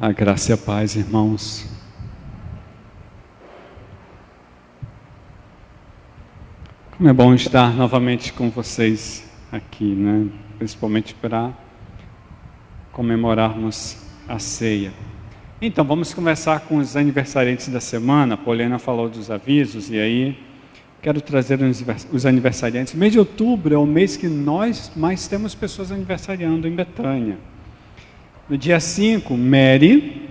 A graça e a paz, irmãos. Como é bom estar novamente com vocês aqui, né? Principalmente para comemorarmos a ceia. Então, vamos conversar com os aniversariantes da semana. A Poliana falou dos avisos e aí quero trazer os aniversariantes. O mês de outubro é o mês que nós mais temos pessoas aniversariando em Betânia. No dia 5, Mary.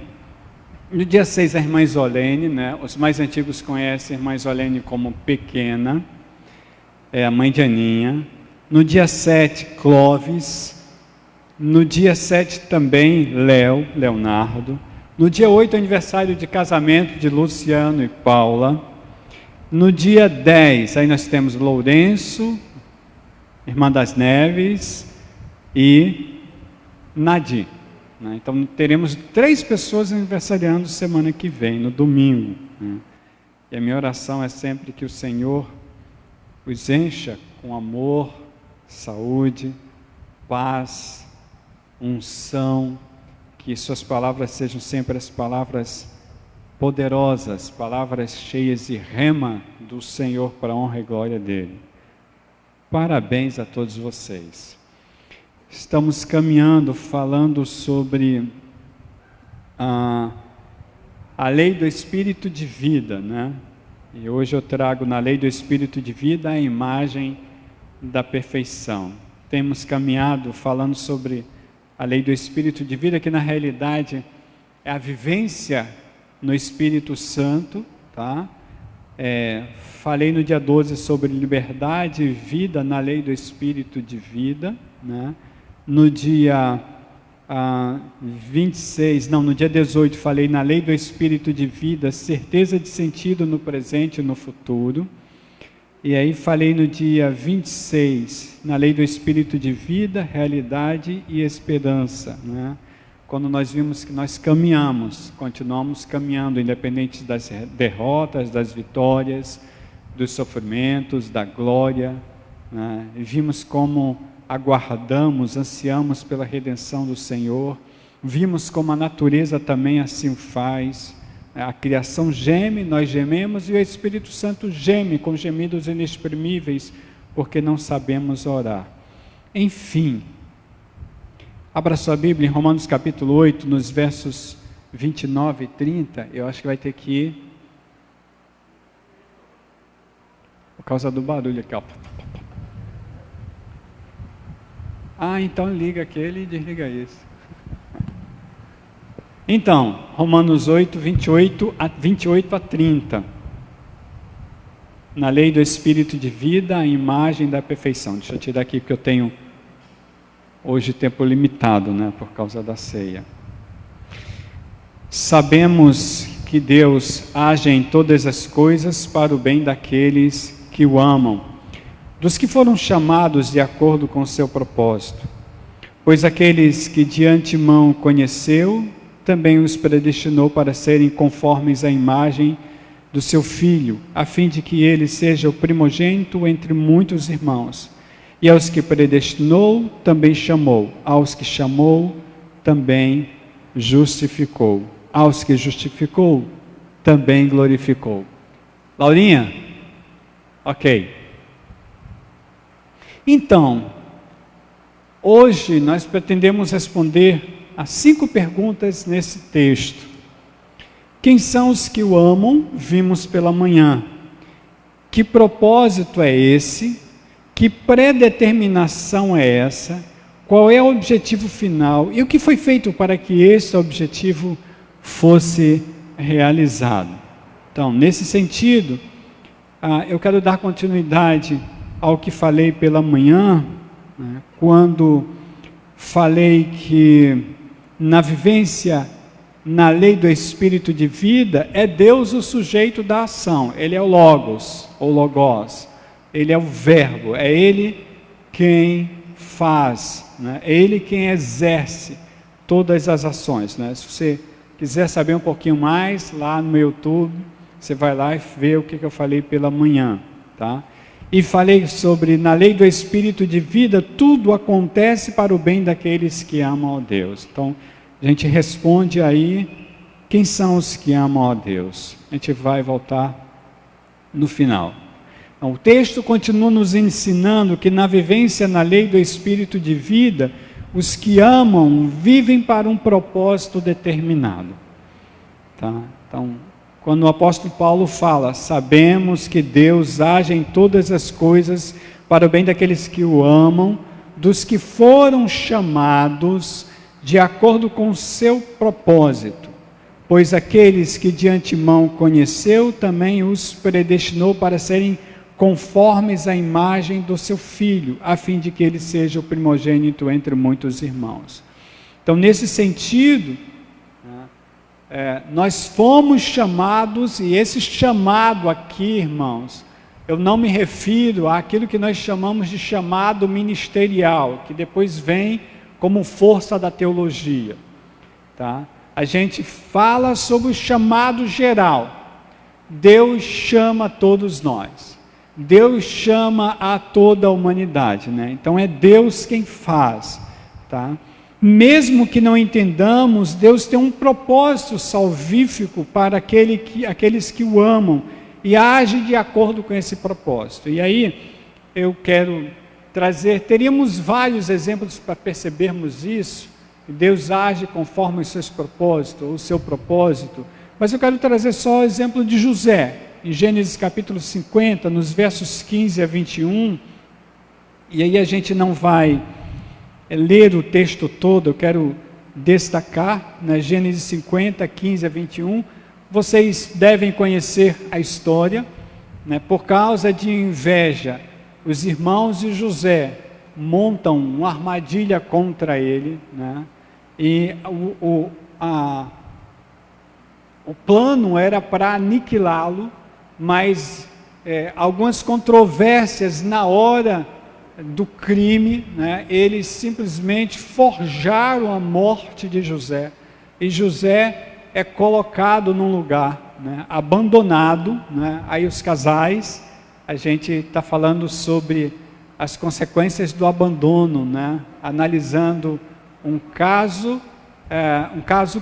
No dia 6, a irmã Isolene, né? Os mais antigos conhecem a irmã Isolene como Pequena, é a mãe de Aninha. No dia 7, Clóvis. No dia 7 também, Leonardo. No dia 8, aniversário de casamento de Luciano e Paula. No dia 10, aí nós temos Lourenço, irmã das Neves e Nadir. Então teremos 3 pessoas aniversariando semana que vem, no domingo. E a minha oração é sempre que o Senhor os encha com amor, saúde, paz, unção, que suas palavras sejam sempre as palavras poderosas, palavras cheias de rema do Senhor para a honra e glória dele. Parabéns a todos vocês. Estamos caminhando, falando sobre a lei do Espírito de vida, né? E hoje eu trago na lei do Espírito de vida a imagem da perfeição. Temos caminhado falando sobre a lei do Espírito de vida, que na realidade é a vivência no Espírito Santo, tá? Falei no dia 12 sobre liberdade e vida na lei do Espírito de vida, né? No dia 18 falei na lei do Espírito de vida, certeza de sentido no presente e no futuro. E aí falei no dia 26, na lei do Espírito de vida, realidade e esperança, né? Quando nós vimos que nós caminhamos, continuamos caminhando, independente das derrotas, das vitórias, dos sofrimentos, da glória, né? E vimos como aguardamos, ansiamos pela redenção do Senhor, vimos como a natureza também assim faz, a criação geme, nós gememos, e o Espírito Santo geme com gemidos inexprimíveis, porque não sabemos orar. Enfim, abra sua Bíblia em Romanos capítulo 8, nos versos 29 e 30, eu acho que vai ter que ir, por causa do barulho aqui, ó. Então liga aquele e desliga esse. Então, Romanos 8, 28 a 30. Na lei do Espírito de vida, a imagem da perfeição. Deixa eu tirar aqui, porque eu tenho hoje tempo limitado, né, por causa da ceia. Sabemos que Deus age em todas as coisas para o bem daqueles que o amam, dos que foram chamados de acordo com o seu propósito. Pois aqueles que de antemão conheceu, também os predestinou para serem conformes à imagem do seu Filho, a fim de que ele seja o primogênito entre muitos irmãos. E aos que predestinou, também chamou. Aos que chamou, também justificou. Aos que justificou, também glorificou. Laurinha? Ok. Então, hoje nós pretendemos responder a 5 perguntas nesse texto. Quem são os que o amam? Vimos pela manhã. Que propósito é esse? Que predeterminação é essa? Qual é o objetivo final? E o que foi feito para que esse objetivo fosse realizado? Então, nesse sentido, eu quero dar continuidade ao que falei pela manhã, né, quando falei que na vivência, na lei do Espírito de vida, é Deus o sujeito da ação. Ele é o Logos, ou Logos. Ele é o verbo, é Ele quem faz, né? É Ele quem exerce todas as ações, né? Se você quiser saber um pouquinho mais, lá no meu YouTube, você vai lá e vê o que eu falei pela manhã, tá? E falei sobre, na lei do Espírito de vida, tudo acontece para o bem daqueles que amam a Deus. Então, A gente responde aí, quem são os que amam a Deus? A gente vai voltar no final. Então, o texto continua nos ensinando que na vivência na lei do Espírito de vida, os que amam vivem para um propósito determinado. Tá? Então, quando o apóstolo Paulo fala, sabemos que Deus age em todas as coisas para o bem daqueles que o amam, dos que foram chamados de acordo com o seu propósito, pois aqueles que de antemão conheceu, também os predestinou para serem conformes à imagem do seu Filho, a fim de que ele seja o primogênito entre muitos irmãos. Então, nesse sentido, nós fomos chamados, e esse chamado aqui, irmãos, eu não me refiro àquilo que nós chamamos de chamado ministerial, que depois vem como força da teologia, tá? A gente fala sobre o chamado geral. Deus chama todos nós. Deus chama a toda a humanidade, né? Então é Deus quem faz, tá? Mesmo que não entendamos, Deus tem um propósito salvífico para aqueles que o amam e age de acordo com esse propósito. E aí eu quero teríamos vários exemplos para percebermos isso. Deus age conforme os seus propósitos, ou o seu propósito, mas eu quero trazer só o exemplo de José, em Gênesis capítulo 50, nos versos 15 a 21, e aí a gente não vai ler o texto todo, eu quero destacar, na Gênesis 50, 15 a 21, vocês devem conhecer a história, né? Por causa de inveja, os irmãos de José montam uma armadilha contra ele, né? E o plano era para aniquilá-lo, mas algumas controvérsias na hora do crime, né? Eles simplesmente forjaram a morte de José, e José é colocado num lugar, né, abandonado, né? Aí os casais, a gente está falando sobre as consequências do abandono, né? Analisando um caso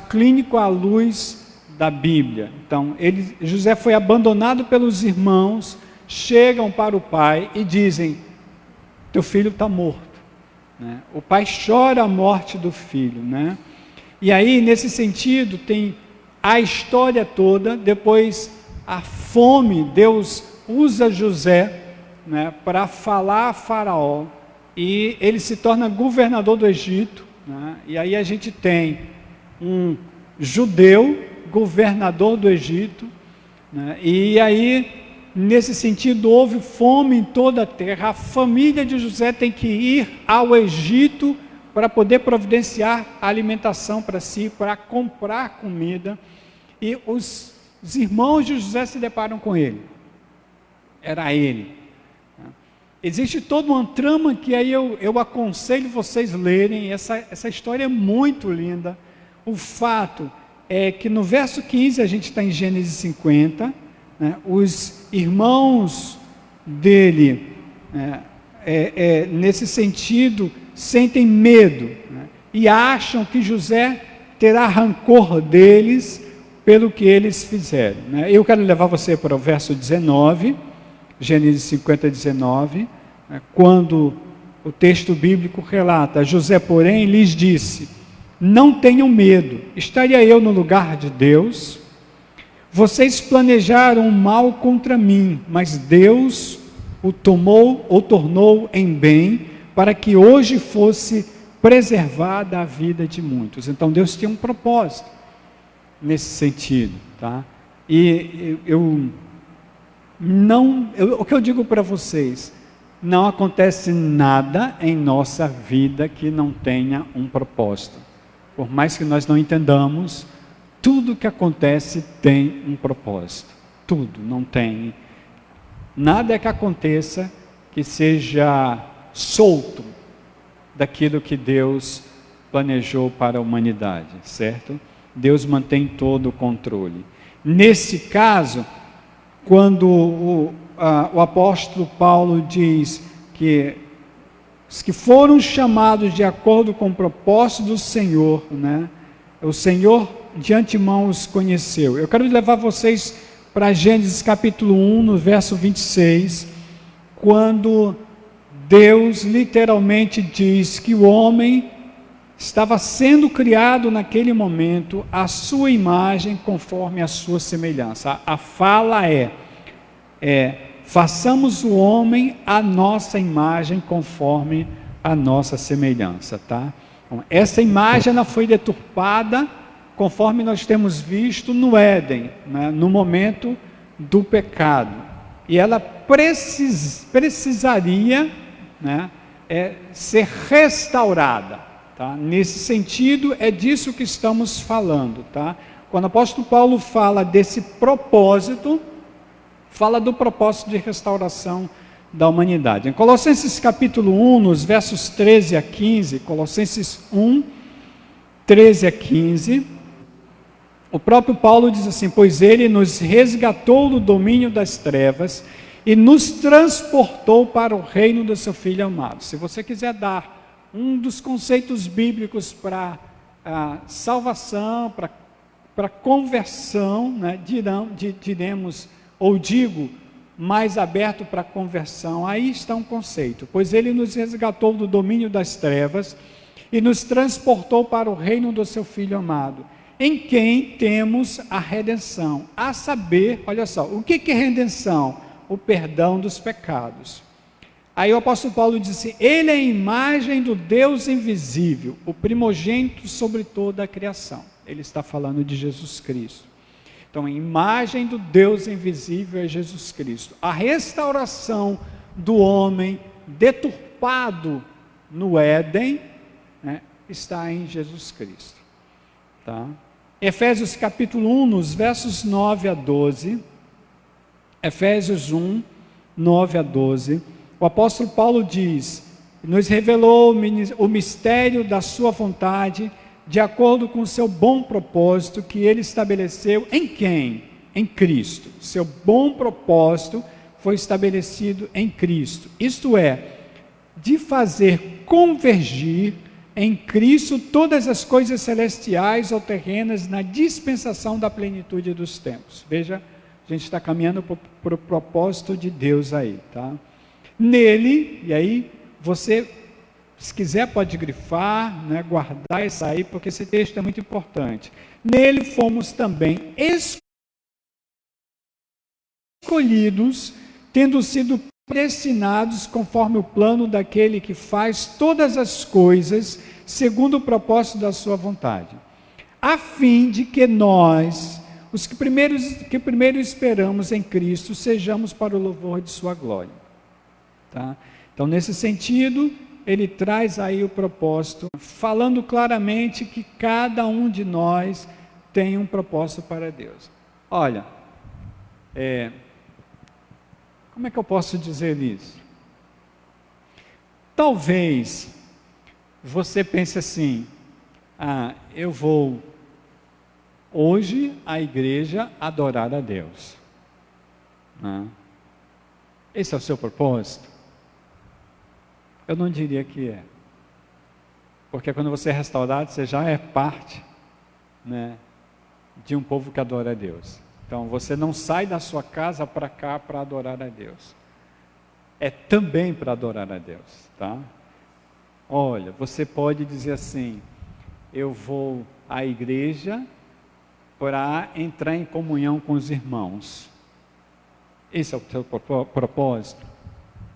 clínico à luz da Bíblia. Então, José foi abandonado pelos irmãos, chegam para o pai e dizem, teu filho está morto, né? O pai chora a morte do filho, né? E aí, nesse sentido, tem a história toda. Depois a fome, Deus usa José, né, para falar a Faraó, e ele se torna governador do Egito, né? E aí a gente tem um judeu governador do Egito, né? E aí, nesse sentido, houve fome em toda a terra. A família de José tem que ir ao Egito para poder providenciar a alimentação para si, para comprar comida, e os irmãos de José se deparam com ele. Era ele. Existe toda uma trama que aí eu aconselho vocês lerem. Essa história é muito linda. O fato é que no verso 15, a gente está em Gênesis 50, né, os irmãos dele, nesse sentido, sentem medo, né, e acham que José terá rancor deles pelo que eles fizeram, né? Eu quero levar você para o verso 19, Gênesis 50, 19, né, quando o texto bíblico relata, José, porém, lhes disse, não tenham medo, estaria eu no lugar de Deus? Vocês planejaram mal contra mim, mas Deus o tornou em bem, para que hoje fosse preservada a vida de muitos. Então Deus tinha um propósito nesse sentido, tá? E o que eu digo para vocês, não acontece nada em nossa vida que não tenha um propósito. Por mais que nós não entendamos, tudo que acontece tem um propósito. Tudo, não tem nada que aconteça que seja solto daquilo que Deus planejou para a humanidade, certo? Deus mantém todo o controle. Nesse caso, quando o apóstolo Paulo diz que os que foram chamados de acordo com o propósito do Senhor, né, o Senhor de antemão os conheceu. Eu quero levar vocês para Gênesis capítulo 1, no verso 26, quando Deus literalmente diz que o homem estava sendo criado naquele momento à sua imagem, conforme a sua semelhança. A fala façamos o homem à nossa imagem, conforme a nossa semelhança, tá? Então, essa imagem ela foi deturpada, conforme nós temos visto no Éden, né, no momento do pecado. E ela precisaria, né, ser restaurada. Tá? Nesse sentido, é disso que estamos falando. Tá? Quando o apóstolo Paulo fala desse propósito, fala do propósito de restauração da humanidade. Em Colossenses capítulo 1, nos versos 13 a 15, Colossenses 1, 13 a 15, o próprio Paulo diz assim: pois ele nos resgatou do domínio das trevas e nos transportou para o reino do seu Filho amado. Se você quiser dar um dos conceitos bíblicos para salvação, para conversão, né, diremos, ou digo, mais aberto para conversão, aí está um conceito. Pois ele nos resgatou do domínio das trevas e nos transportou para o reino do seu Filho amado, em quem temos a redenção, a saber, olha só, o que é redenção? O perdão dos pecados. Aí o apóstolo Paulo disse: ele é a imagem do Deus invisível, o primogênito sobre toda a criação. Ele está falando de Jesus Cristo. Então, a imagem do Deus invisível é Jesus Cristo. A restauração do homem deturpado no Éden, né, está em Jesus Cristo. Tá? Efésios capítulo 1, nos versos 9 a 12, Efésios 1, 9 a 12, o apóstolo Paulo diz: nos revelou o mistério da sua vontade, de acordo com o seu bom propósito que ele estabeleceu em quem? Em Cristo. Seu bom propósito foi estabelecido em Cristo. Isto é, de fazer convergir em Cristo todas as coisas celestiais ou terrenas na dispensação da plenitude dos tempos. Veja, a gente está caminhando para o propósito de Deus aí, tá? Nele, e aí você, se quiser pode grifar, né, guardar isso aí, porque esse texto é muito importante. Nele fomos também escolhidos, tendo sido predestinados conforme o plano daquele que faz todas as coisas segundo o propósito da sua vontade, a fim de que nós, os que primeiro esperamos em Cristo, sejamos para o louvor de sua glória. Tá? Então, nesse sentido, ele traz aí o propósito, falando claramente que cada um de nós tem um propósito para Deus. Olha, como é que eu posso dizer isso? Talvez você pense assim: eu vou hoje à igreja adorar a Deus. Esse é o seu propósito? Eu não diria que é. Porque quando você é restaurado, você já é parte, né, de um povo que adora a Deus. Então, você não sai da sua casa para cá para adorar a Deus. É também para adorar a Deus, tá? Olha, você pode dizer assim: eu vou à igreja para entrar em comunhão com os irmãos. Esse é o seu propósito?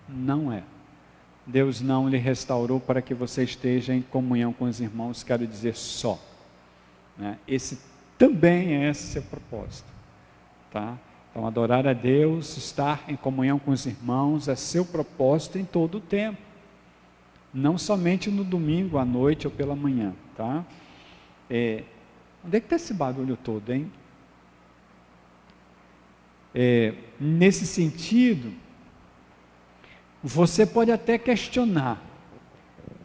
Não é. Deus não lhe restaurou para que você esteja em comunhão com os irmãos, quero dizer só. Né? Esse também é seu propósito. Tá? Então, adorar a Deus, estar em comunhão com os irmãos, é seu propósito em todo o tempo. Não somente no domingo, à noite ou pela manhã. Tá? Onde é que está esse barulho todo, hein? Nesse sentido, você pode até questionar: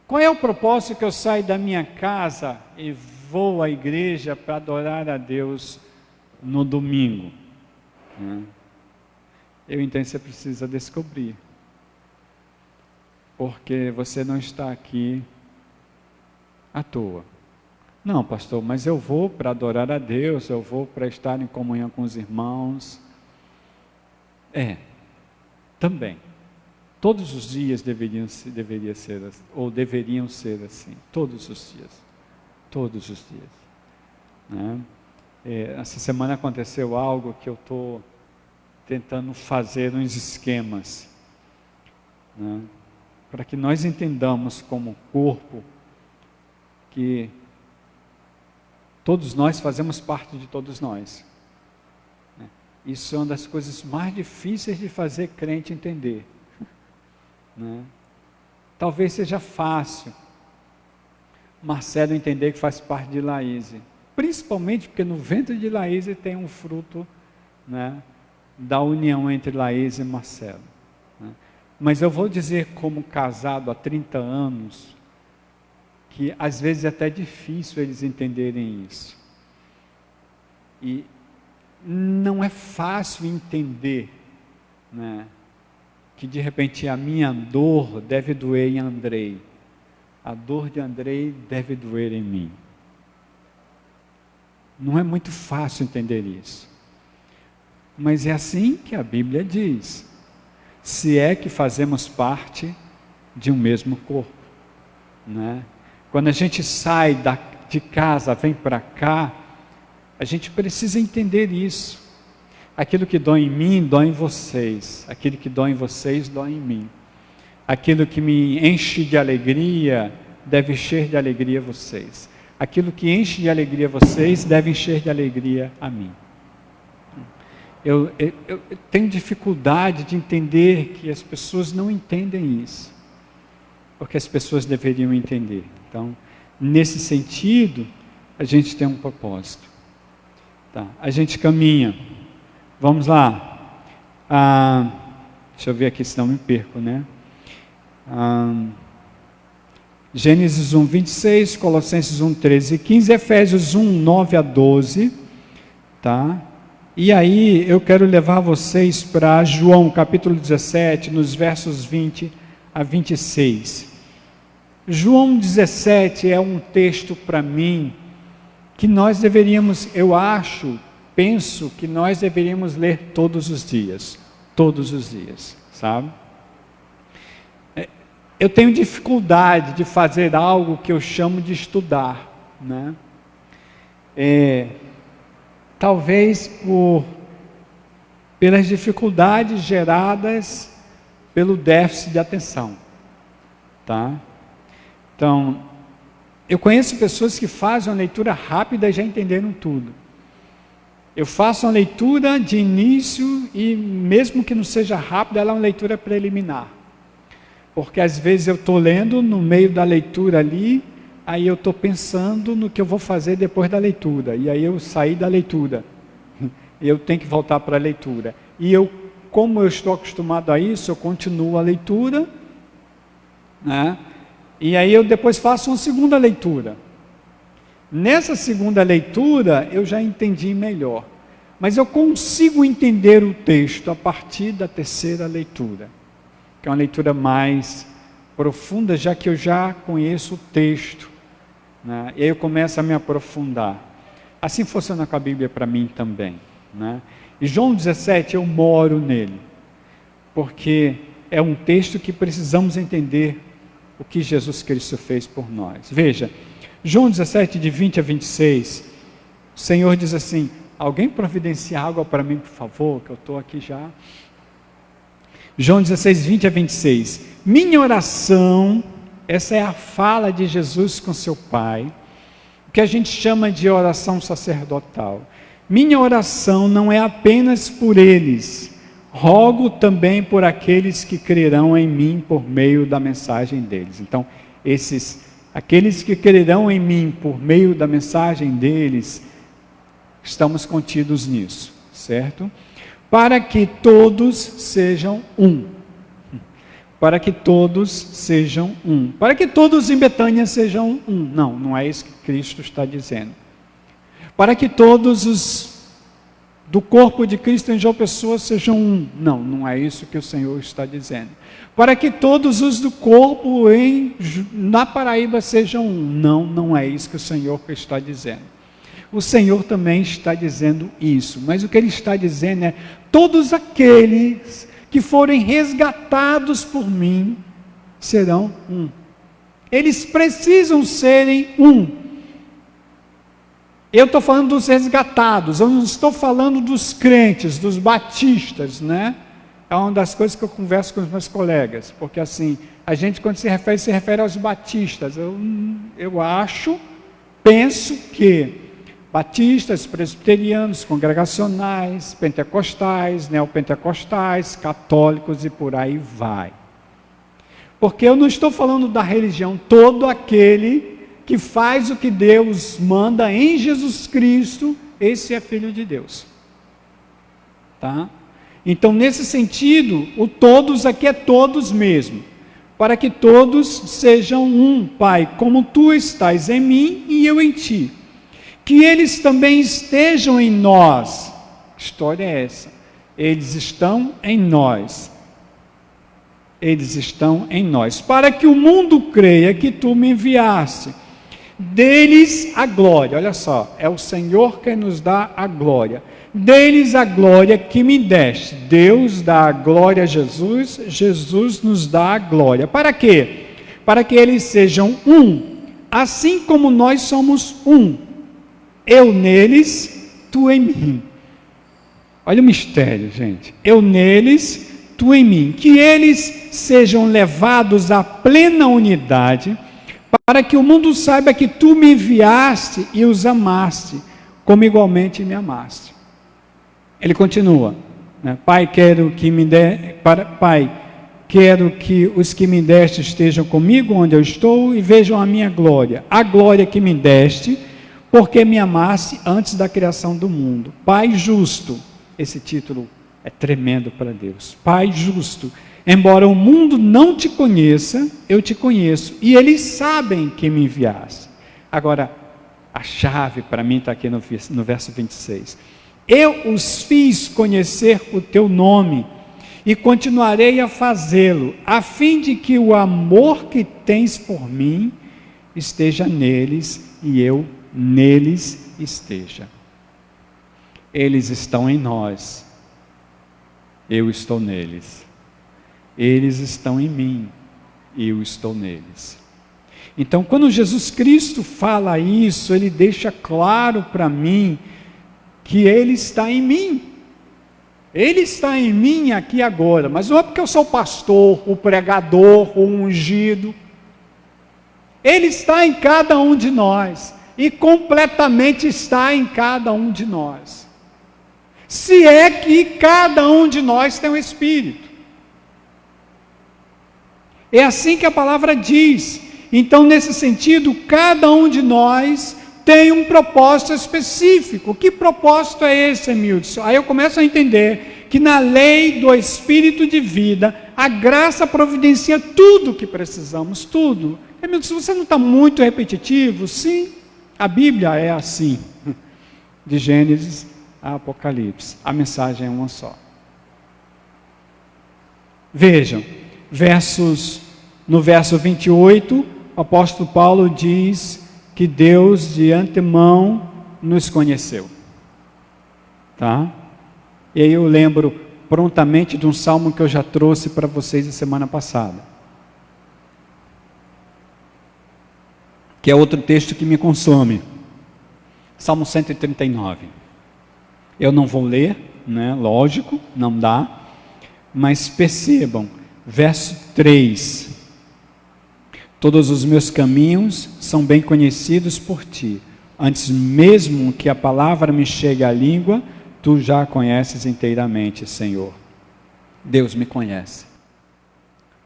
qual é o propósito que eu saio da minha casa e vou à igreja para adorar a Deus no domingo? Eu entendo que você precisa descobrir, porque você não está aqui à toa. Não, pastor, mas eu vou para adorar a Deus, eu vou para estar em comunhão com os irmãos. Também. Todos os dias deveriam ser assim. Todos os dias. Todos os dias. Né? Essa semana aconteceu algo que eu estou tentando fazer uns esquemas, né? Para que nós entendamos como corpo que todos nós fazemos parte de todos nós. Isso é uma das coisas mais difíceis de fazer crente entender. Né? Talvez seja fácil Marcelo entender que faz parte de Laíse, principalmente porque no ventre de Laíse tem um fruto, né, da união entre Laíse e Marcelo. Né? Mas eu vou dizer, como casado há 30 anos, que às vezes é até difícil eles entenderem isso. E não é fácil entender, né, que de repente a minha dor deve doer em Andrei, a dor de Andrei deve doer em mim. Não é muito fácil entender isso, mas é assim que a Bíblia diz, se é que fazemos parte de um mesmo corpo, né? Quando a gente sai de casa, vem para cá, a gente precisa entender isso. Aquilo que dói em mim, dói em vocês. Aquilo que dói em vocês, dói em mim. Aquilo que me enche de alegria, deve encher de alegria vocês. Aquilo que enche de alegria vocês, deve encher de alegria a mim. Eu tenho dificuldade de entender que as pessoas não entendem isso, porque as pessoas deveriam entender. Então, nesse sentido, a gente tem um propósito. Tá, a gente caminha. Vamos lá. Deixa eu ver aqui, senão me perco, né? Gênesis 1, 26, Colossenses 1, 13 e 15, Efésios 1, 9 a 12. Tá? E aí eu quero levar vocês para João, capítulo 17, nos versos 20 a 26. João 17 é um texto para mim que nós deveríamos, penso que nós deveríamos ler todos os dias, sabe? Eu tenho dificuldade de fazer algo que eu chamo de estudar, né? Talvez pelas dificuldades geradas pelo déficit de atenção, tá? Então, eu conheço pessoas que fazem uma leitura rápida e já entenderam tudo. Eu faço uma leitura de início e mesmo que não seja rápida, ela é uma leitura preliminar. Porque às vezes eu estou lendo no meio da leitura ali, aí eu estou pensando no que eu vou fazer depois da leitura. E aí eu saí da leitura. E eu tenho que voltar para a leitura. E como eu estou acostumado a isso, eu continuo a leitura, né? E aí eu depois faço uma segunda leitura. Nessa segunda leitura, eu já entendi melhor. Mas eu consigo entender o texto a partir da terceira leitura, que é uma leitura mais profunda, já que eu já conheço o texto, né? E aí eu começo a me aprofundar. Assim funciona com a Bíblia para mim também, né? E João 17, eu moro nele, porque é um texto que precisamos entender o que Jesus Cristo fez por nós. Veja, João 17, de 20 a 26, o Senhor diz assim: alguém providencia água para mim, por favor, que eu estou aqui já. João 16, 20 a 26, minha oração, essa é a fala de Jesus com seu Pai, o que a gente chama de oração sacerdotal. Minha oração não é apenas por eles, rogo também por aqueles que crerão em mim por meio da mensagem deles. Então, aqueles que crerão em mim por meio da mensagem deles, estamos contidos nisso, certo? Para que todos sejam um. Para que todos sejam um. Para que todos em Betânia sejam um. Não é isso que Cristo está dizendo. Para que todos os do corpo de Cristo em João Pessoa sejam um. Não, não é isso que o Senhor está dizendo. Para que todos os do corpo na Paraíba sejam um. Não, não é isso que o Senhor está dizendo. O Senhor também está dizendo isso, mas o que Ele está dizendo é: todos aqueles que forem resgatados por mim serão um. Eles precisam serem um. Eu estou falando dos resgatados, eu não estou falando dos crentes, dos batistas, né? É uma das coisas que eu converso com os meus colegas, porque assim, a gente quando se refere aos batistas. Eu penso que batistas, presbiterianos, congregacionais, pentecostais, neopentecostais, católicos e por aí vai. Porque eu não estou falando da religião, todo aquele que faz o que Deus manda em Jesus Cristo, esse é filho de Deus. Tá? Então, nesse sentido, o todos aqui é todos mesmo. Para que todos sejam um, Pai, como Tu estás em mim e eu em Ti. Que eles também estejam em nós. Que história é essa? Eles estão em nós. Eles estão em nós. Para que o mundo creia que Tu me enviaste. Deles a glória. Olha só, é o Senhor quem nos dá a glória. Deles a glória que me deste. Deus dá a glória a Jesus, Jesus nos dá a glória. Para quê? Para que eles sejam um, assim como nós somos um. Eu neles, Tu em mim. Olha o mistério, gente. Eu neles, Tu em mim. Que eles sejam levados à plena unidade, para que o mundo saiba que Tu me enviaste e os amaste, como igualmente me amaste. Ele continua, né? Pai, quero que os que me deste estejam comigo onde eu estou e vejam a minha glória, a glória que me deste, porque me amaste antes da criação do mundo. Pai justo, esse título é tremendo para Deus. Pai justo, embora o mundo não Te conheça, eu Te conheço, e eles sabem que me enviaste. Agora, a chave para mim está aqui no verso 26. Eu os fiz conhecer o Teu nome, e continuarei a fazê-lo, a fim de que o amor que tens por mim esteja neles, e eu neles esteja. Eles estão em nós, eu estou neles. Eles estão em mim, e eu estou neles. Então, quando Jesus Cristo fala isso, Ele deixa claro para mim que Ele está em mim. Ele está em mim aqui agora, mas não é porque eu sou o pastor, o pregador, o ungido. Ele está em cada um de nós, e completamente está em cada um de nós. Se é que cada um de nós tem um Espírito. É assim que a palavra diz. Então, nesse sentido, cada um de nós tem um propósito específico. Que propósito é esse, Emilson? Aí eu começo a entender que na lei do Espírito de vida, a graça providencia tudo o que precisamos, tudo. Emilson, você não está muito repetitivo? Sim, a Bíblia é assim, de Gênesis a Apocalipse. A mensagem é uma só. Vejam, no verso 28, o apóstolo Paulo diz que Deus de antemão nos conheceu. Tá? E aí eu lembro prontamente de um salmo que eu já trouxe para vocês a semana passada. Que é outro texto que me consome. Salmo 139. Eu não vou ler, né? Lógico, não dá. Mas percebam, verso 3. Todos os meus caminhos são bem conhecidos por Ti. Antes mesmo que a palavra me chegue à língua, Tu já a conheces inteiramente, Senhor. Deus me conhece.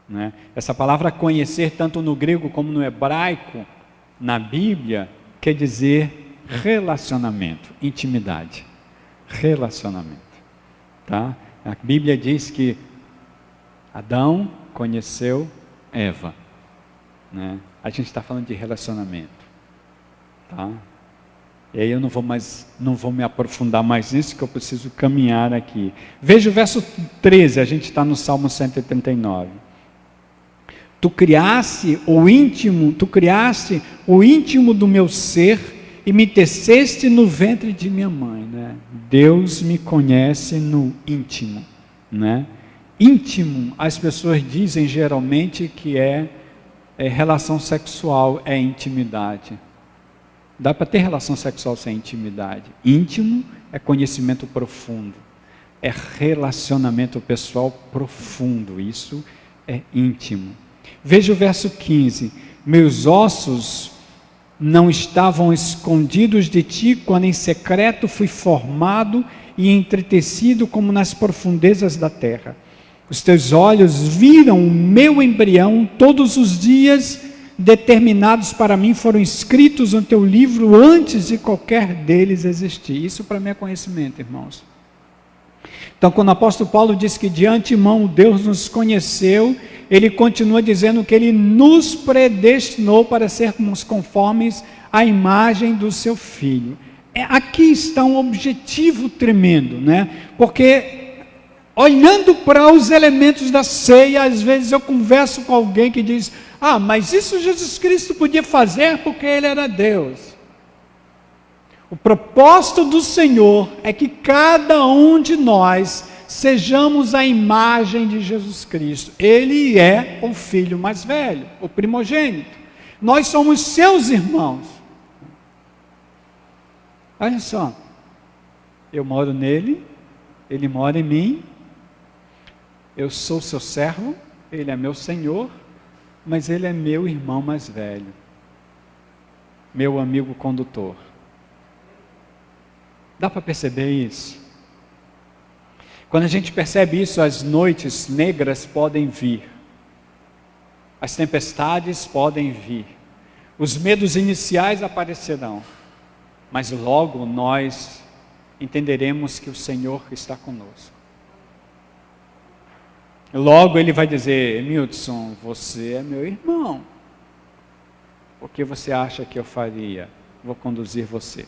Né? Essa palavra conhecer, tanto no grego como no hebraico, na Bíblia, quer dizer relacionamento, intimidade. Relacionamento. Tá? A Bíblia diz que Adão conheceu Eva. Né? A gente está falando de relacionamento. Tá? E aí eu não vou me aprofundar mais nisso, que eu preciso caminhar aqui. Veja o verso 13, a gente está no Salmo 139. Tu criaste o íntimo do meu ser e me teceste no ventre de minha mãe, né? Deus me conhece no íntimo, né? Íntimo, as pessoas dizem geralmente que é relação sexual, é intimidade. Dá para ter relação sexual sem intimidade. Íntimo é conhecimento profundo, é relacionamento pessoal profundo, isso é íntimo. Veja o verso 15: meus ossos não estavam escondidos de ti, quando em secreto fui formado e entretecido como nas profundezas da terra. Os teus olhos viram o meu embrião, todos os dias determinados para mim foram escritos no teu livro antes de qualquer deles existir. Isso para mim é conhecimento, irmãos. Então, quando o apóstolo Paulo diz que de antemão Deus nos conheceu, ele continua dizendo que ele nos predestinou para sermos conformes à imagem do seu Filho. Aqui está um objetivo tremendo, né? Porque olhando para os elementos da ceia, às vezes eu converso com alguém que diz: mas isso Jesus Cristo podia fazer porque Ele era Deus. O propósito do Senhor é que cada um de nós sejamos a imagem de Jesus Cristo. Ele é o filho mais velho, o primogênito. Nós somos seus irmãos. Olha só, eu moro nele, ele mora em mim, eu sou seu servo, ele é meu Senhor, mas ele é meu irmão mais velho, meu amigo condutor. Dá para perceber isso? Quando a gente percebe isso, as noites negras podem vir, as tempestades podem vir, os medos iniciais aparecerão, mas logo nós entenderemos que o Senhor está conosco. Logo ele vai dizer: Milton, você é meu irmão. O que você acha que eu faria? Vou conduzir você.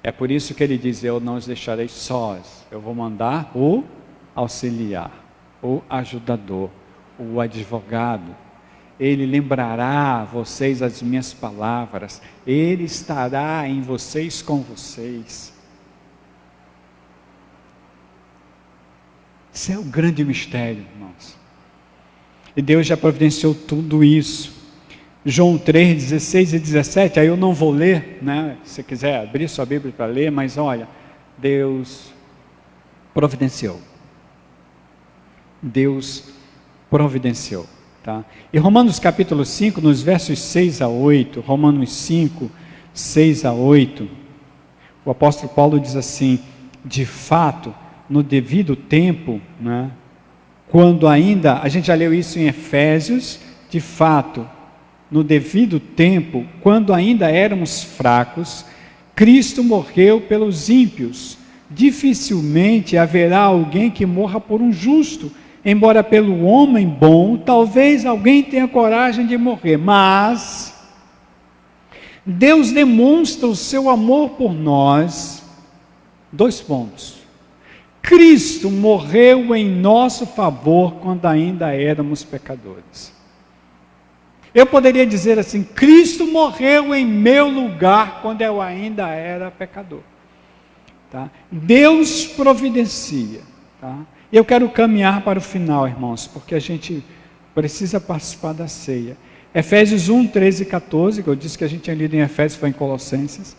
É por isso que ele diz: eu não os deixarei sós. Eu vou mandar o auxiliar, o ajudador, o advogado. Ele lembrará a vocês as minhas palavras. Ele estará em vocês, com vocês. Isso é o grande mistério, irmãos. E Deus já providenciou tudo isso. João 3, 16 e 17, aí eu não vou ler, né? Se você quiser abrir sua Bíblia para ler, mas olha, Deus providenciou. Deus providenciou, tá? E Romanos capítulo 5, nos versos 6 a 8, Romanos 5, 6 a 8, o apóstolo Paulo diz assim: de fato, no devido tempo, né, quando ainda, a gente já leu isso em Efésios, de fato, no devido tempo, quando ainda éramos fracos, Cristo morreu pelos ímpios. Dificilmente haverá alguém que morra por um justo, embora pelo homem bom, talvez alguém tenha coragem de morrer, mas Deus demonstra o seu amor por nós. 2 pontos. Cristo morreu em nosso favor quando ainda éramos pecadores. Eu poderia dizer assim: Cristo morreu em meu lugar quando eu ainda era pecador. Tá? Deus providencia. Tá? E eu quero caminhar para o final, irmãos, porque a gente precisa participar da ceia. Efésios 1, 13 e 14, que eu disse que a gente tinha lido em Efésios, foi em Colossenses.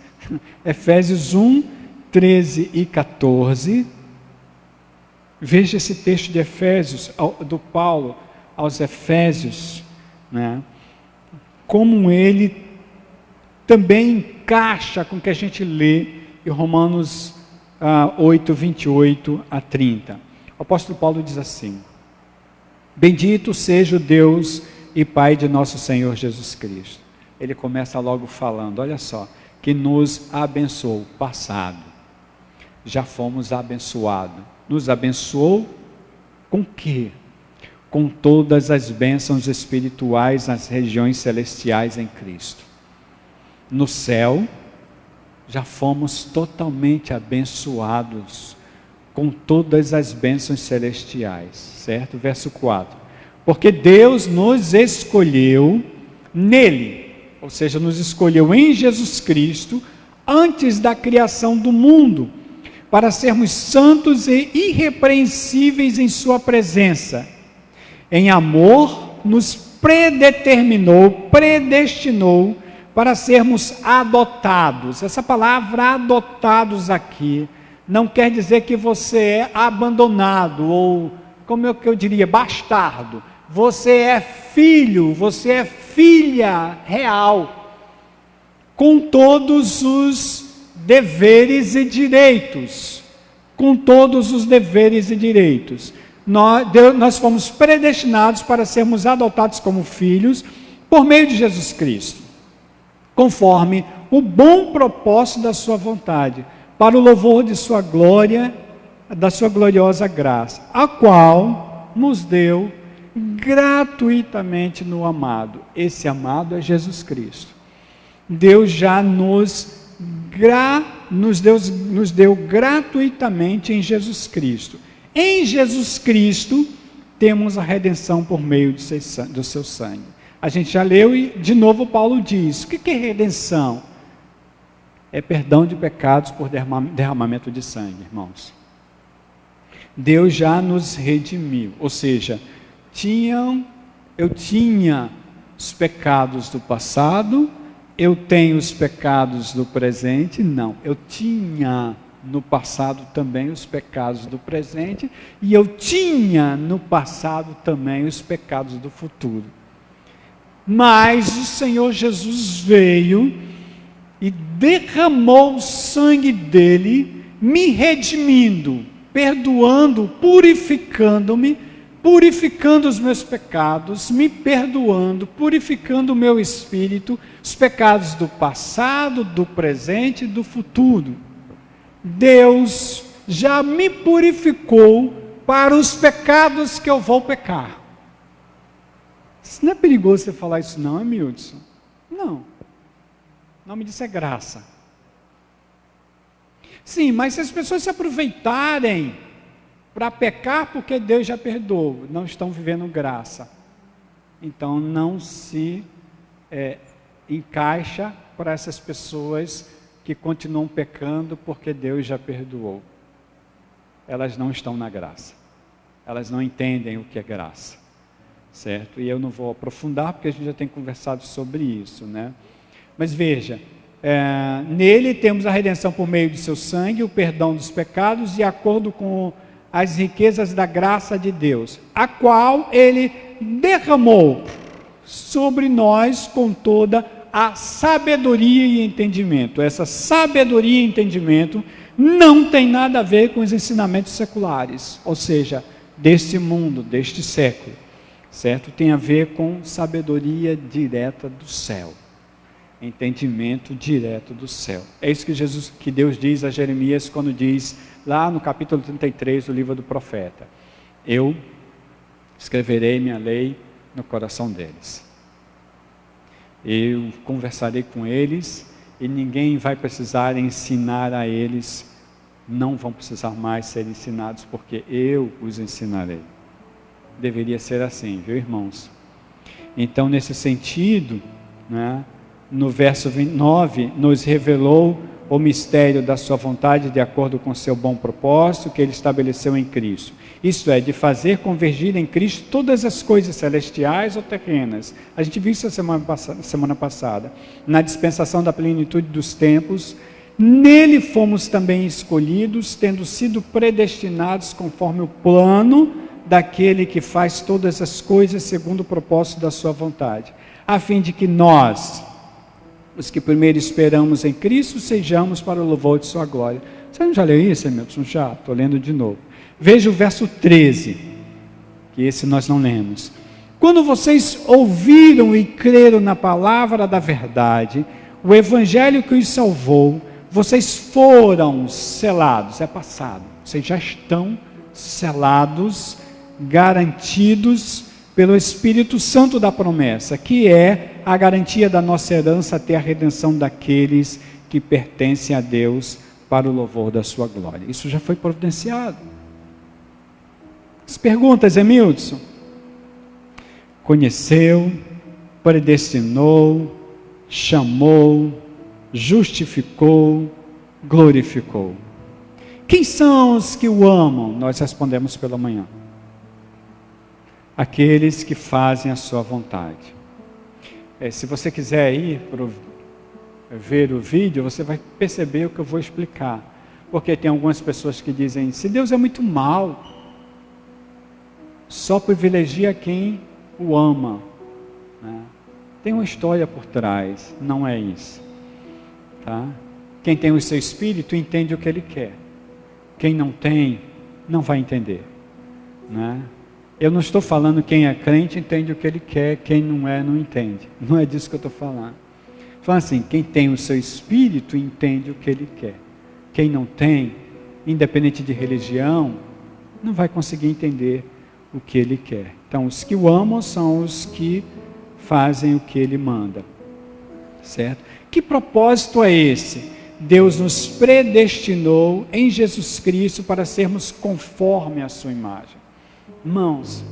Efésios 1, 13 e 14. Veja esse texto de Efésios, do Paulo aos Efésios, né? Como ele também encaixa com o que a gente lê em Romanos 8, 28 a 30. O apóstolo Paulo diz assim: bendito seja o Deus e Pai de nosso Senhor Jesus Cristo. Ele começa logo falando, olha só, que nos abençoou, passado, já fomos abençoados. Nos abençoou com quê? Com todas as bênçãos espirituais nas regiões celestiais em Cristo. No céu, já fomos totalmente abençoados com todas as bênçãos celestiais, certo? Verso 4. Porque Deus nos escolheu nele, ou seja, nos escolheu em Jesus Cristo, antes da criação do mundo, para sermos santos e irrepreensíveis em sua presença. Em amor, nos predestinou para sermos adotados. Essa palavra adotados aqui não quer dizer que você é abandonado ou, como eu diria, bastardo. Você é filho, você é filha real, com todos os deveres e direitos. Com todos os deveres e direitos. Nós fomos predestinados para sermos adotados como filhos por meio de Jesus Cristo, conforme o bom propósito da sua vontade, para o louvor de sua glória, da sua gloriosa graça, a qual nos deu gratuitamente no amado. Esse amado é Jesus Cristo. Deus já nos deu gratuitamente em Jesus Cristo. Em Jesus Cristo temos a redenção por meio do seu sangue. A gente já leu e de novo Paulo diz, o que é redenção? É perdão de pecados por derramamento de sangue, irmãos. Deus já nos redimiu, ou seja, eu tinha os pecados do passado, eu tenho os pecados do presente, não, eu tinha no passado também os pecados do presente, e eu tinha no passado também os pecados do futuro. Mas o Senhor Jesus veio e derramou o sangue dele, me redimindo, perdoando, purificando-me, purificando os meus pecados, me perdoando, purificando o meu espírito, os pecados do passado, do presente e do futuro. Deus já me purificou para os pecados que eu vou pecar. Isso não é perigoso você falar isso não, Hamilton? Não. O nome disso é graça. Sim, mas se as pessoas se aproveitarem para pecar porque Deus já perdoou, não estão vivendo graça. Então não se encaixa para essas pessoas que continuam pecando porque Deus já perdoou. Elas não estão na graça. Elas não entendem o que é graça. Certo? E eu não vou aprofundar porque a gente já tem conversado sobre isso, né? Mas veja, nele temos a redenção por meio de seu sangue, o perdão dos pecados, de acordo com as riquezas da graça de Deus, a qual ele derramou sobre nós com toda a sabedoria e entendimento. Essa sabedoria e entendimento não tem nada a ver com os ensinamentos seculares, ou seja, deste mundo, deste século, certo? Tem a ver com sabedoria direta do céu, entendimento direto do céu. É isso que Deus diz a Jeremias quando diz, lá no capítulo 33 do livro do profeta, eu escreverei minha lei no coração deles. Eu conversarei com eles e ninguém vai precisar ensinar a eles, não vão precisar mais ser ensinados, porque eu os ensinarei. Deveria ser assim, viu, irmãos? Então, nesse sentido, né, no verso 29, nos revelou o mistério da sua vontade de acordo com seu bom propósito que ele estabeleceu em Cristo. Isto é, de fazer convergir em Cristo todas as coisas celestiais ou terrenas. A gente viu isso semana passada. Na dispensação da plenitude dos tempos, nele fomos também escolhidos, tendo sido predestinados conforme o plano daquele que faz todas as coisas segundo o propósito da sua vontade, a fim de que nós, os que primeiro esperamos em Cristo, sejamos para o louvor de sua glória. Você não já leu isso, Hamilton? Já, estou lendo de novo. Veja o verso 13, que esse nós não lemos. Quando vocês ouviram e creram na palavra da verdade, o evangelho que os salvou, vocês foram selados, é passado, vocês já estão selados, garantidos pelo Espírito Santo da promessa, que é a garantia da nossa herança até a redenção daqueles que pertencem a Deus para o louvor da sua glória. Isso já foi providenciado. As perguntas, Emildson: conheceu, predestinou, chamou, justificou, glorificou. Quem são os que o amam? Nós respondemos pela manhã. Aqueles que fazem a sua vontade. Se você quiser ir ver o vídeo, você vai perceber o que eu vou explicar. Porque tem algumas pessoas que dizem: se Deus é muito mau, só privilegia quem o ama, né? Tem uma história por trás, não é isso, tá? Quem tem o seu espírito entende o que ele quer. Quem não tem, não vai entender, né? Eu não estou falando quem é crente entende o que ele quer, quem não é, não entende. Não é disso que eu estou falando. Falando assim, quem tem o seu espírito entende o que ele quer. Quem não tem, independente de religião, não vai conseguir entender o que ele quer. Então, os que o amam são os que fazem o que ele manda. Certo? Que propósito é esse? Deus nos predestinou em Jesus Cristo para sermos conforme a sua imagem. Irmãos,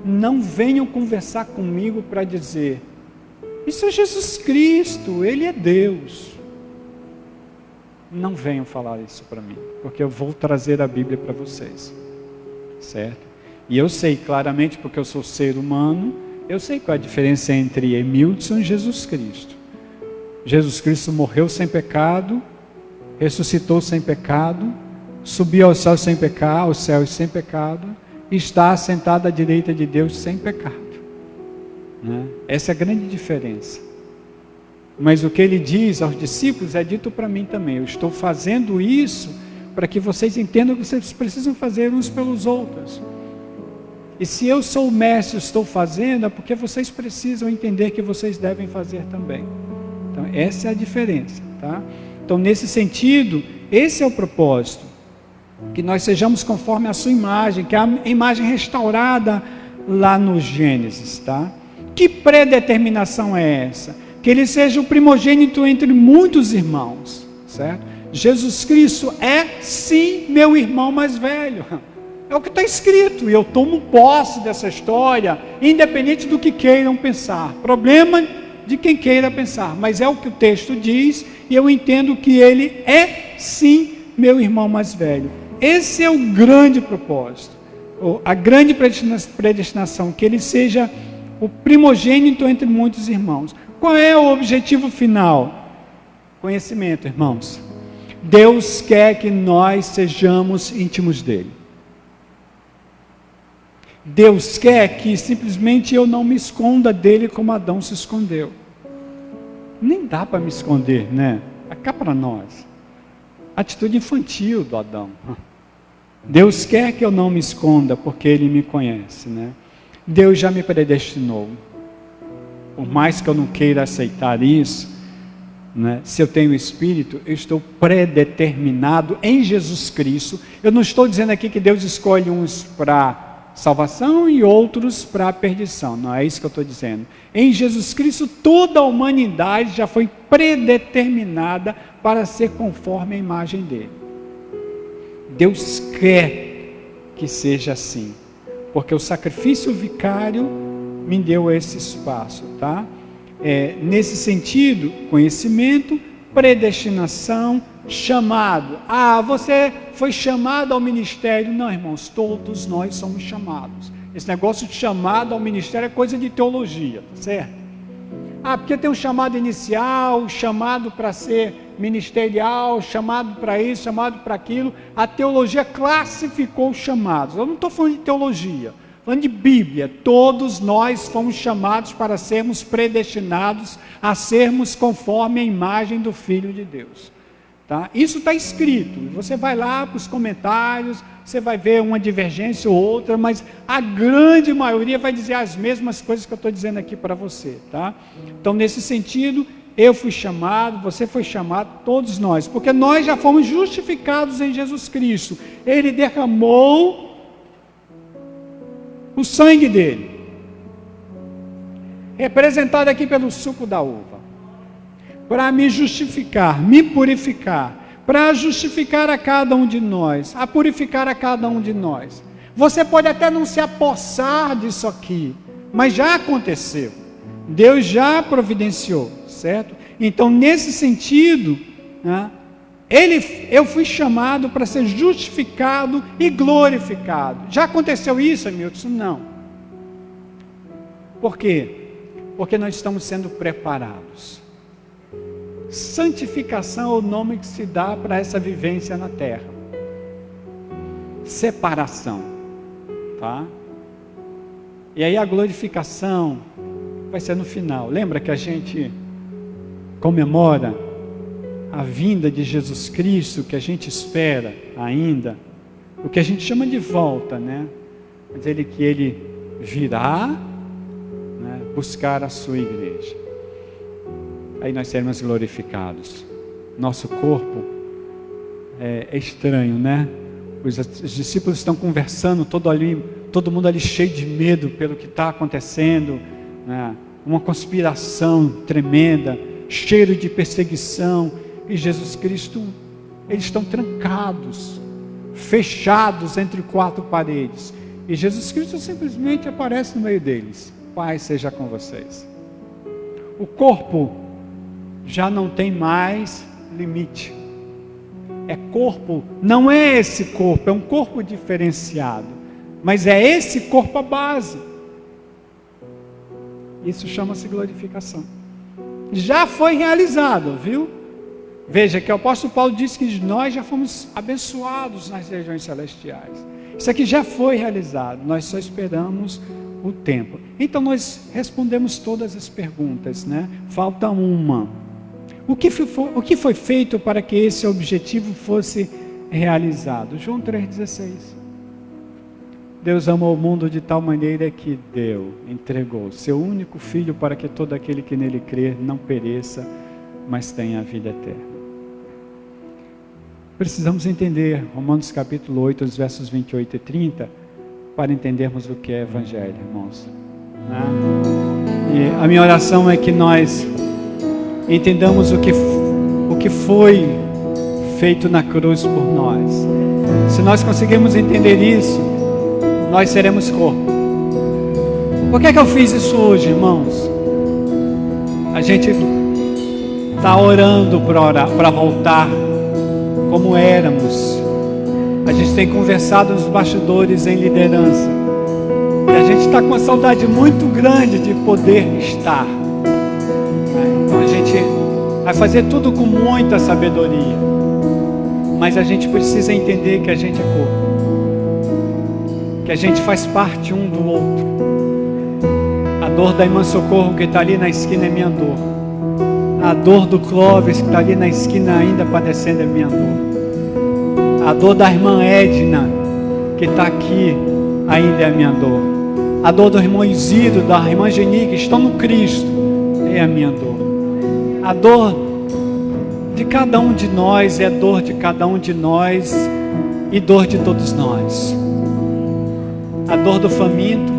não venham conversar comigo para dizer: isso é Jesus Cristo, Ele é Deus. Não venham falar isso para mim, porque eu vou trazer a Bíblia para vocês, certo? E eu sei claramente, porque eu sou ser humano, eu sei qual é a diferença entre Emildson e Jesus Cristo. Jesus Cristo morreu sem pecado, ressuscitou sem pecado, subiu ao céu sem pecado, aos céus sem pecado, e está assentado à direita de Deus sem pecado, né? Essa é a grande diferença. Mas o que ele diz aos discípulos é dito para mim também. Eu estou fazendo isso para que vocês entendam que vocês precisam fazer uns pelos outros. E se eu sou o mestre e estou fazendo, é porque vocês precisam entender que vocês devem fazer também. Então essa é a diferença, tá? Então nesse sentido, esse é o propósito. Que nós sejamos conforme a sua imagem, que é a imagem restaurada lá no Gênesis, tá? Que predeterminação é essa? Que ele seja o primogênito entre muitos irmãos, certo? Jesus Cristo é sim meu irmão mais velho, é o que está escrito, e eu tomo posse dessa história, independente do que queiram pensar, problema de quem queira pensar, mas é o que o texto diz, e eu entendo que ele é sim meu irmão mais velho. Esse é o grande propósito, a grande predestinação, que ele seja o primogênito entre muitos irmãos. Qual é o objetivo final? Conhecimento, irmãos. Deus quer que nós sejamos íntimos dele. Deus quer que simplesmente eu não me esconda dele como Adão se escondeu. Nem dá para me esconder, né? Cá para nós. Atitude infantil do Adão. Deus quer que eu não me esconda porque ele me conhece, né? Deus já me predestinou. Por mais que eu não queira aceitar isso, né? Se eu tenho Espírito, eu estou predeterminado em Jesus Cristo. Eu não estou dizendo aqui que Deus escolhe uns para salvação e outros para a perdição. Não é isso que eu estou dizendo. Em Jesus Cristo, toda a humanidade já foi predeterminada para ser conforme a imagem dele. Deus quer que seja assim, porque o sacrifício vicário me deu esse espaço, tá? Nesse sentido, conhecimento, predestinação, chamado. Você foi chamado ao ministério. Não, irmãos, todos nós somos chamados. Esse negócio de chamado ao ministério é coisa de teologia, certo? Porque tem um chamado inicial, chamado para ser ministerial, chamado para isso, chamado para aquilo. A teologia classificou os chamados. Eu não estou falando de teologia, falando de Bíblia. Todos nós fomos chamados para sermos predestinados a sermos conforme a imagem do Filho de Deus. Tá? Isso está escrito. Você vai lá para os comentários, você vai ver uma divergência ou outra, mas a grande maioria vai dizer as mesmas coisas que eu estou dizendo aqui para você. Tá? Então, nesse sentido, eu fui chamado, você foi chamado, todos nós, porque nós já fomos justificados em Jesus Cristo. Ele derramou o sangue dele, representado aqui pelo suco da uva. para me justificar, me purificar, para justificar a cada um de nós, a purificar a cada um de nós. Você pode até não se apossar disso aqui, mas já aconteceu. Deus já providenciou, certo? Então, nesse sentido, né, eu fui chamado para ser justificado e glorificado. Já aconteceu isso, Hamilton? Não. Por quê? Porque nós estamos sendo preparados. Santificação é o nome que se dá para essa vivência na terra. Separação, tá? E aí a glorificação vai ser no final. Lembra que a gente comemora a vinda de Jesus Cristo, que a gente espera ainda, o que a gente chama de volta, né? Mas que ele virá, né, buscar a sua igreja. Aí nós seremos glorificados. Nosso corpo é estranho, né? Os discípulos estão conversando, todo mundo ali cheio de medo pelo que está acontecendo, né? Uma conspiração tremenda, cheiro de perseguição, e Jesus Cristo, eles estão trancados, fechados entre quatro paredes, e Jesus Cristo simplesmente aparece no meio deles. Pai seja com vocês. O corpo já não tem mais limite. É corpo, não é esse corpo, é um corpo diferenciado, mas é esse corpo a base. Isso chama-se glorificação. Já foi realizado, viu? Veja que o apóstolo Paulo disse que nós já fomos abençoados nas regiões celestiais. Isso aqui já foi realizado, nós só esperamos o tempo. Então nós respondemos todas as perguntas, né? Falta uma. O que foi feito para que esse objetivo fosse realizado? João 3,16. Deus amou o mundo de tal maneira que entregou seu único Filho para que todo aquele que nele crer não pereça, mas tenha a vida eterna. Precisamos entender Romanos capítulo 8, os versos 28 e 30, para entendermos o que é Evangelho, irmãos. Né? E a minha oração é que nós entendamos o que foi feito na cruz por nós. Se nós conseguirmos entender isso, nós seremos corpo. Por que eu fiz isso hoje, irmãos? A gente está orando para voltar como éramos. A gente tem conversado nos bastidores em liderança, e a gente está com uma saudade muito grande de poder estar. Então a gente vai fazer tudo com muita sabedoria, mas a gente precisa entender que a gente é corpo, que a gente faz parte um do outro. A dor da irmã Socorro que está ali na esquina é minha dor. A dor do Clóvis que está ali na esquina ainda padecendo é minha dor. A dor da irmã Edna que está aqui ainda é a minha dor. A dor do irmão Isidro, da irmã Geni, que estão no Cristo, é a minha dor. A dor de cada um de nós é dor de cada um de nós e dor de todos nós. A dor do faminto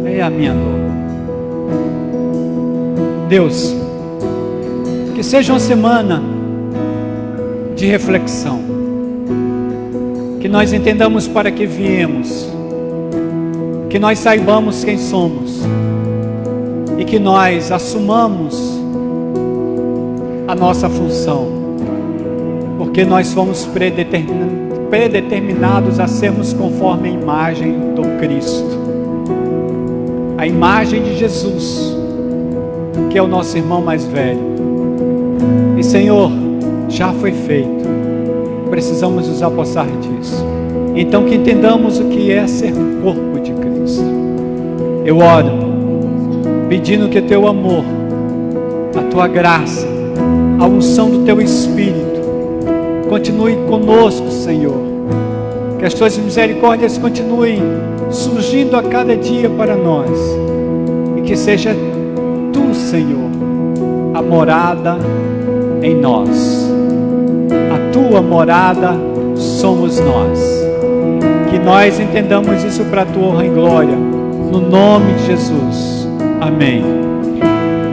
é a minha dor. Deus, que seja uma semana de reflexão, que nós entendamos para que viemos, que nós saibamos quem somos e que nós assumamos a nossa função, porque nós fomos predeterminados a sermos conforme a imagem do Cristo, a imagem de Jesus, que é o nosso irmão mais velho. E Senhor, já foi feito, precisamos nos apossar disso. Então que entendamos o que é ser corpo de Cristo. Eu oro pedindo que teu amor, a tua graça, a unção do teu Espírito continue conosco, Senhor. Que as tuas misericórdias continuem surgindo a cada dia para nós, e que seja tu, Senhor, a morada em nós. A tua morada somos nós. Que nós entendamos isso para a tua honra e glória, no nome de Jesus. Amém.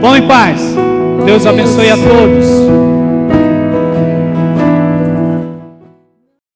Vão em paz. Deus abençoe a todos.